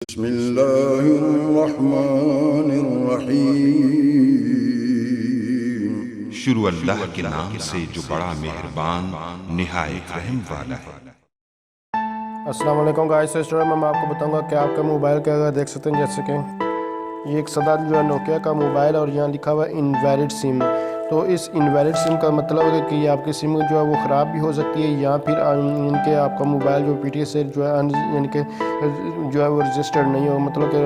بسم اللہ الرحمن الرحیم۔ شروع اللہ کے نام سے جو بڑا مہربان نہایت رحم والا ہے۔ السلام علیکم گائز، اس اسٹوری میں آپ کو بتاؤں گا کہ آپ کے موبائل کے اگر دیکھ سکتے ہیں جیسے کہ یہ ایک صدا جو ہے نوکیا کا موبائل اور یہاں لکھا ہوا ہے انویلڈ سم۔ تو اس انویلڈ سم کا مطلب ہے کہ یہ آپ کی سم جو ہے وہ خراب بھی ہو سکتی ہے یا پھر ان کے آپ کا موبائل جو پی ٹی ایس سے جو ہے یعنی کہ جو ہے وہ رجسٹرڈ نہیں ہو، مطلب کہ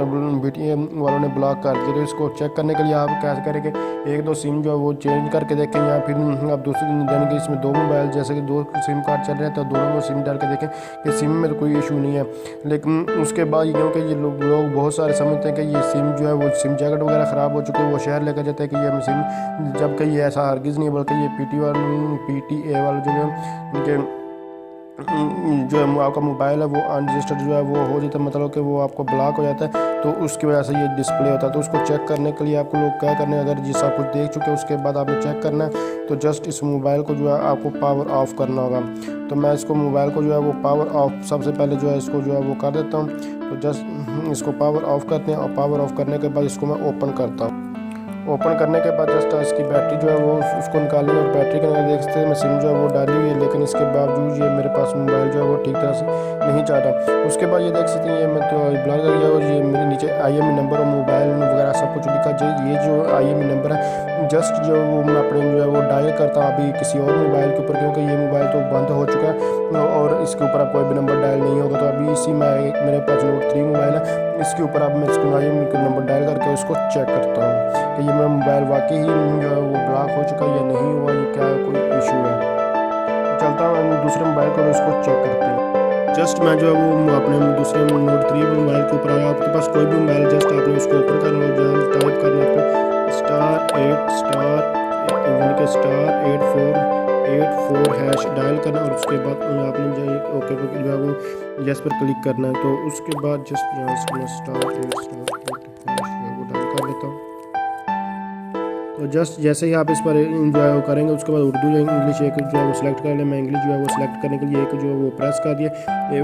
پی ٹی اے والوں نے بلاک کر دیا۔ تو اس کو چیک کرنے کے لیے آپ کیا کریں کہ ایک دو سم جو ہے وہ چینج کر کے دیکھیں یا پھر آپ دوسرے یعنی کہ اس میں دو موبائل جیسے کہ دو سم کارڈ چل رہے ہیں تو دونوں میں سم ڈال کے دیکھیں کہ سم میں تو کوئی ایشو نہیں ہے۔ لیکن اس کے بعد کیونکہ یہ لوگ بہت سارے سمجھتے ہیں کہ یہ سم جو ہے وہ سم جیکٹ وغیرہ خراب ہو چکے، وہ شہر لے کر جاتے ہیں کہ یہ سم، جبکہ یہ ایسا ہرگز نہیں، بلکہ یہ پی ٹی اے والے جو ہے جو آپ کا موبائل ہے وہ انرجسٹرڈ جو ہے وہ ہو جاتا ہے، مطلب کہ وہ آپ کو بلاک ہو جاتا ہے، تو اس کی وجہ سے یہ ڈسپلے ہوتا ہے۔ تو اس کو چیک کرنے کے لیے آپ کو لوگ کیا کرنا ہے، اگر یہ سب کچھ دیکھ چکے اس کے بعد آپ نے چیک کرنا ہے تو جسٹ اس موبائل کو جو ہے آپ کو پاور آف کرنا ہوگا۔ تو میں اس کو موبائل کو جو ہے وہ پاور آف سب سے پہلے جو ہے اس کو جو ہے وہ کر دیتا ہوں۔ تو جسٹ اس کو پاور آف کرتے ہیں اور پاور آف کرنے کے بعد اس کو میں اوپن کرتا ہوں۔ اوپن کرنے کے بعد جسٹ اس کی بیٹری جو ہے وہ اس کو نکالیں اور بیٹری کے اندر دیکھ سکتے ہیں میں سم جو ہے وہ ڈالی ہوئی ہے، لیکن اس کے باوجود یہ میرے پاس موبائل جو ہے وہ ٹھیک طرح سے نہیں چل رہا۔ اس کے بعد یہ دیکھ سکتے ہیں یہ میں تو بلر کر گیا اور یہ میرے نیچے آئی ایم ای نمبر اور موبائل وغیرہ سب کچھ لکھا جائے۔ یہ جو آئی ایم ای نمبر ہے جسٹ جو وہ میں اپنے جو ہے وہ ڈائل کرتا ہوں ابھی کسی اور موبائل کے اوپر، کیونکہ یہ موبائل تو بند ہو چکا ہے اور اس کے اوپر اب کوئی بھی نمبر ڈائل نہیں ہوگا۔ تو ابھی اسی میں میرے پاس نوٹ 3 موبائل ہے، اس کے اوپر اب میں اس کو آئی ایم ای کا نمبر ڈائل کر کے اس کو چیک کرتا ہوں کہ یہ میرا موبائل واقعی ہی جو ہے وہ بلاک ہو چکا ہے یا نہیں ہوا، یہ کیا کوئی ایشو ہے۔ چلتا ہوں دوسرے موبائل کو اس کو چیک کرتے ہیں۔ جسٹ میں جو ہے وہ اپنے دوسرے نوٹ 3 موبائل کے اوپر آیا۔ آپ کے پاس کوئی بھی موبائل جسٹ آپ نے اس کو اوپن کرنا ہے، جہاں ٹائپ کرنا ہے *8*84# ڈائل کرنا اور اس کے بعد آپ نے جو اوکے جو ہے وہ یس پر کلک کرنا ہے۔ تو اس کے بعد جسٹ یہاں سے میں وہ ڈائل کر لیتا ہوں۔ تو جسٹ جیسے ہی آپ اس پر جو ہے وہ کریں گے اس کے بعد اردو یا انگلش ایک جو ہے وہ سلیکٹ کر لیں۔ میں انگلش جو ہے وہ سلیکٹ کرنے کے لیے ایک جو ہے وہ پریس کر دیا،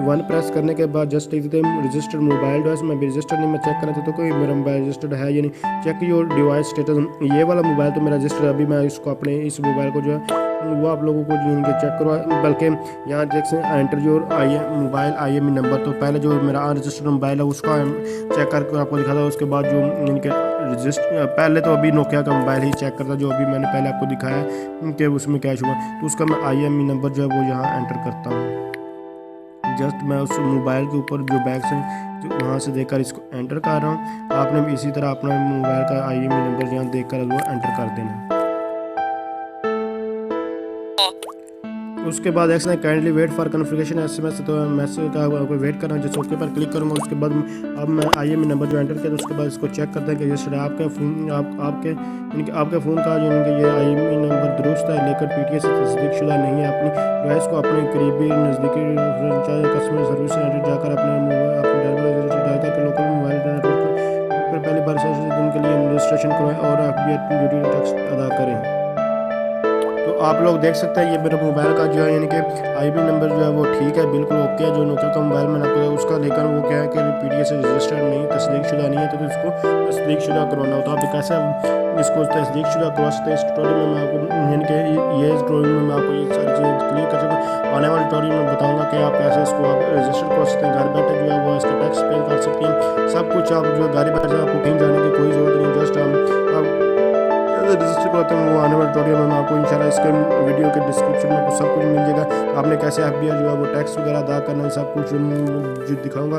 1 پریس کرنے کے بعد جسٹ دیکھ دیتے ہیں رجسٹرڈ موبائل ڈیوائس میں بھی رجسٹرڈ نہیں، میں چیک کرنا چاہتا ہوں کہ میرا موبائل رجسٹرڈ ہے یا نہیں۔ چیک یور ڈیوائس اسٹیٹس، یہ والا موبائل تو میرا رجسٹرڈ ہے، ابھی میں اس کو اپنے اس موبائل کو جو ہے وہ آپ لوگوں کو جو چیک کروا، بلکہ یہاں دیکھ سکتے ہیں enter your mobile I M E number. تو پہلے جو میرا انرجسٹرڈ موبائل ہے اس کا چیک کر کے آپ کو دکھا تھا، اس کے بعد جو ان کے پہلے تو ابھی نوکیا کا موبائل ہی چیک کرتا جو ابھی میں نے پہلے آپ کو دکھایا ہے کہ اس میں کیا ہوا، تو اس کا میں آئی ایم ای نمبر جو ہے وہ یہاں انٹر کرتا ہوں۔ جسٹ میں اس موبائل کے اوپر جو بیک سے وہاں سے دیکھ کر اس کو انٹر کر رہا ہوں، آپ نے بھی اسی طرح اپنا موبائل کا آئی ایم ای نمبر یہاں دیکھ کر وہ انٹر کر دینا۔ اس کے بعد ایک kindly wait for configuration S M S, تو میسج کا آپ کو ویٹ کرنا ہے، جس اوکے پر کلک کروں گا۔ اس کے بعد اب میں آئی ایم ای نمبر جو انٹر کیا، تو اس کے بعد اس کو چیک کرتے ہیں کہ یہ آپ کے فون آپ کے فون کا جو یہ آئی ایم ای نمبر درست ہے، لیکن پی ٹی ایس سے تصدیق شدہ نہیں ہے۔ اپنی ڈیوائس کو اپنے قریبی نزدیکی کسٹمر سروس سے جا کر اپنے ڈائریکٹر کے لوکل موبائل نیٹ ورک پر پہلی بار دن کے لیے رجسٹریشن کروائیں اور ایف بی آئی ڈیوٹی ٹیکس ادا کریں۔ تو آپ لوگ دیکھ سکتے ہیں یہ میرے موبائل کا جو ہے یعنی کہ آئی بی نمبر جو ہے وہ ٹھیک ہے، بالکل اوکے ہے، جو نوکیا کا موبائل میں نے آپ کو اس کا، لیکن وہ کیا ہے کہ پی ڈی ایس سے رجسٹرڈ نہیں، تصدیق شدہ نہیں ہے، تو اس کو تصدیق شدہ کروانا ہوتا ہے۔ آپ کیسے اس کو تصدیق شدہ کروا سکتے ہیں، اس ٹیوٹوریل میں میں آپ کو یعنی کہ یہ ٹیوٹوریل میں آپ کو یہ ساری چیزیں کلیئر کر سکتا ہوں۔ آنے والے ٹیوٹوریل میں بتاؤں گا کہ آپ کیسے اس کو آپ رجسٹر کروا سکتے ہیں، گھر بیٹھے جو ہے وہ اس کا ٹیکس پے کر سکتے ہیں، سب کچھ آپ جو ہے گھر بیٹھے، آپ کو کہیں جانے کی کوئی ضرورت نہیں، جسٹ آپ رجسٹر کرواتے ہیں۔ وہ آنے والے ٹیوٹوریل میں آپ کو انشاءاللہ اس کے ویڈیو کے ڈسکرپشن میں آپ کو سب کچھ مل جائے گا، آپ نے کیسے ایف بی آئی جو ہے وہ ٹیکس وغیرہ ادا کرنا ہے، سب کچھ جو دکھاؤں گا۔